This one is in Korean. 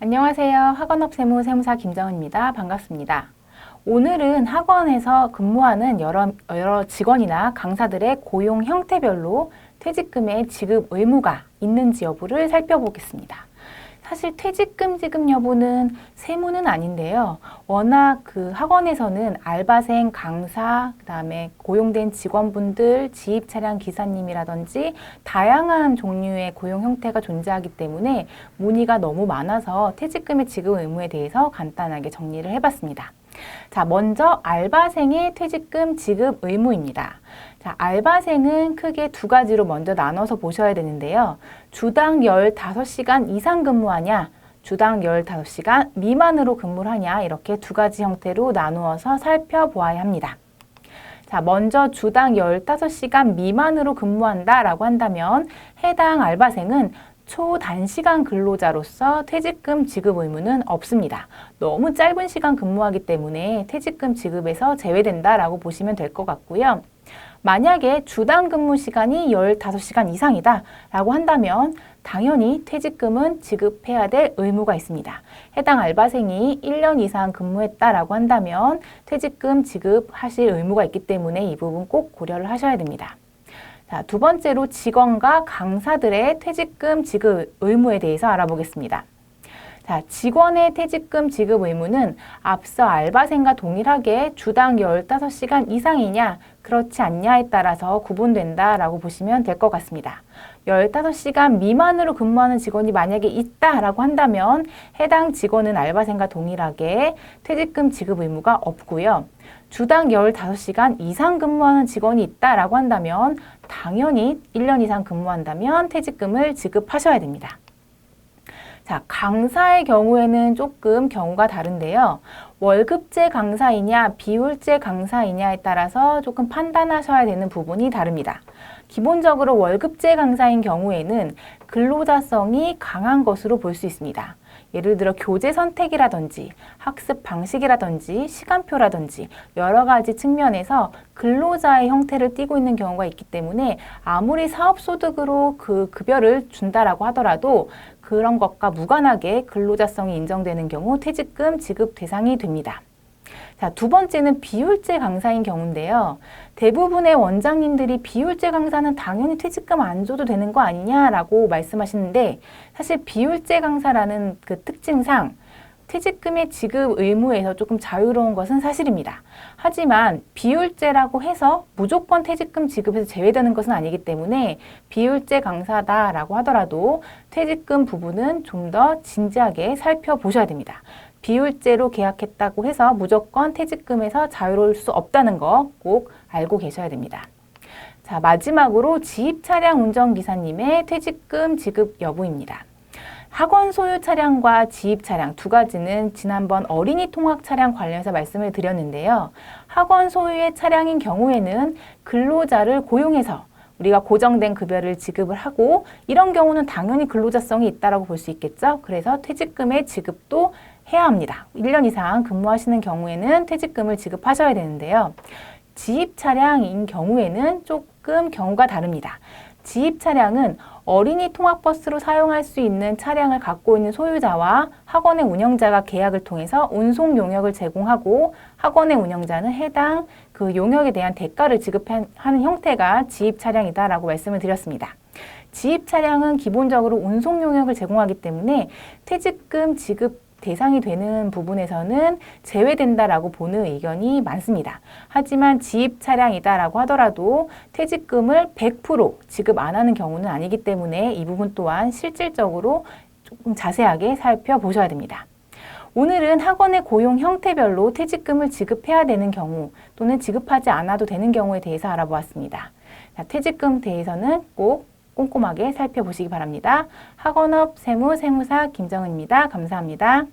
안녕하세요. 학원업 세무사 김정은입니다. 반갑습니다. 오늘은 학원에서 근무하는 여러 직원이나 강사들의 고용 형태별로 퇴직금의 지급 의무가 있는지 여부를 살펴보겠습니다. 사실 퇴직금 지급 여부는 세무는 아닌데요. 워낙 학원에서는 알바생, 강사, 그다음에 고용된 직원분들, 지입 차량 기사님이라든지 다양한 종류의 고용 형태가 존재하기 때문에 문의가 너무 많아서 퇴직금의 지급 의무에 대해서 간단하게 정리를 해봤습니다. 자, 먼저 알바생의 퇴직금 지급 의무입니다. 자, 알바생은 크게 두 가지로 먼저 나눠서 보셔야 되는데요. 주당 15시간 이상 근무하냐, 주당 15시간 미만으로 근무를 하냐, 이렇게 두 가지 형태로 나누어서 살펴보아야 합니다. 자, 먼저 주당 15시간 미만으로 근무한다라고 한다면 해당 알바생은 초단시간 근로자로서 퇴직금 지급 의무는 없습니다. 너무 짧은 시간 근무하기 때문에 퇴직금 지급에서 제외된다라고 보시면 될 것 같고요. 만약에 주당 근무 시간이 15시간 이상이다 라고 한다면 당연히 퇴직금은 지급해야 될 의무가 있습니다. 해당 알바생이 1년 이상 근무했다라고 한다면 퇴직금 지급하실 의무가 있기 때문에 이 부분 꼭 고려를 하셔야 됩니다. 자, 두 번째로 직원과 강사들의 퇴직금 지급 의무에 대해서 알아보겠습니다. 자, 직원의 퇴직금 지급 의무는 앞서 알바생과 동일하게 주당 15시간 이상이냐, 그렇지 않냐에 따라서 구분된다라고 보시면 될 것 같습니다. 15시간 미만으로 근무하는 직원이 만약에 있다라고 한다면 해당 직원은 알바생과 동일하게 퇴직금 지급 의무가 없고요. 주당 15시간 이상 근무하는 직원이 있다라고 한다면 당연히 1년 이상 근무한다면 퇴직금을 지급하셔야 됩니다. 자, 강사의 경우에는 조금 경우가 다른데요. 월급제 강사이냐 비율제 강사이냐에 따라서 조금 판단하셔야 되는 부분이 다릅니다. 기본적으로 월급제 강사인 경우에는 근로자성이 강한 것으로 볼 수 있습니다. 예를 들어 교재 선택이라든지 학습 방식이라든지 시간표라든지 여러 가지 측면에서 근로자의 형태를 띠고 있는 경우가 있기 때문에 아무리 사업소득으로 그 급여를 준다라고 하더라도 그런 것과 무관하게 근로자성이 인정되는 경우 퇴직금 지급 대상이 됩니다. 자, 두 번째는 비율제 강사인 경우인데요. 대부분의 원장님들이 비율제 강사는 당연히 퇴직금 안 줘도 되는 거 아니냐라고 말씀하시는데 사실 비율제 강사라는 그 특징상 퇴직금의 지급 의무에서 조금 자유로운 것은 사실입니다. 하지만 비율제라고 해서 무조건 퇴직금 지급에서 제외되는 것은 아니기 때문에 비율제 강사다라고 하더라도 퇴직금 부분은 좀 더 진지하게 살펴보셔야 됩니다. 비율제로 계약했다고 해서 무조건 퇴직금에서 자유로울 수 없다는 거 꼭 알고 계셔야 됩니다. 자, 마지막으로 지입 차량 운전기사님의 퇴직금 지급 여부입니다. 학원 소유 차량과 지입 차량 두 가지는 지난번 어린이 통학 차량 관련해서 말씀을 드렸는데요. 학원 소유의 차량인 경우에는 근로자를 고용해서 우리가 고정된 급여를 지급을 하고 이런 경우는 당연히 근로자성이 있다고 볼 수 있겠죠. 그래서 퇴직금의 지급도 해야 합니다. 1년 이상 근무하시는 경우에는 퇴직금을 지급하셔야 되는데요. 지입 차량인 경우에는 조금 경우가 다릅니다. 지입 차량은 어린이 통학버스로 사용할 수 있는 차량을 갖고 있는 소유자와 학원의 운영자가 계약을 통해서 운송 용역을 제공하고 학원의 운영자는 해당 그 용역에 대한 대가를 지급하는 형태가 지입 차량이다라고 말씀을 드렸습니다. 지입 차량은 기본적으로 운송 용역을 제공하기 때문에 퇴직금 지급 대상이 되는 부분에서는 제외된다라고 보는 의견이 많습니다. 하지만 지입 차량이다라고 하더라도 퇴직금을 100% 지급 안 하는 경우는 아니기 때문에 이 부분 또한 실질적으로 조금 자세하게 살펴보셔야 됩니다. 오늘은 학원의 고용 형태별로 퇴직금을 지급해야 되는 경우 또는 지급하지 않아도 되는 경우에 대해서 알아보았습니다. 자, 퇴직금 대해서는 꼭 꼼꼼하게 살펴보시기 바랍니다. 학원업 세무사 김정은입니다. 감사합니다.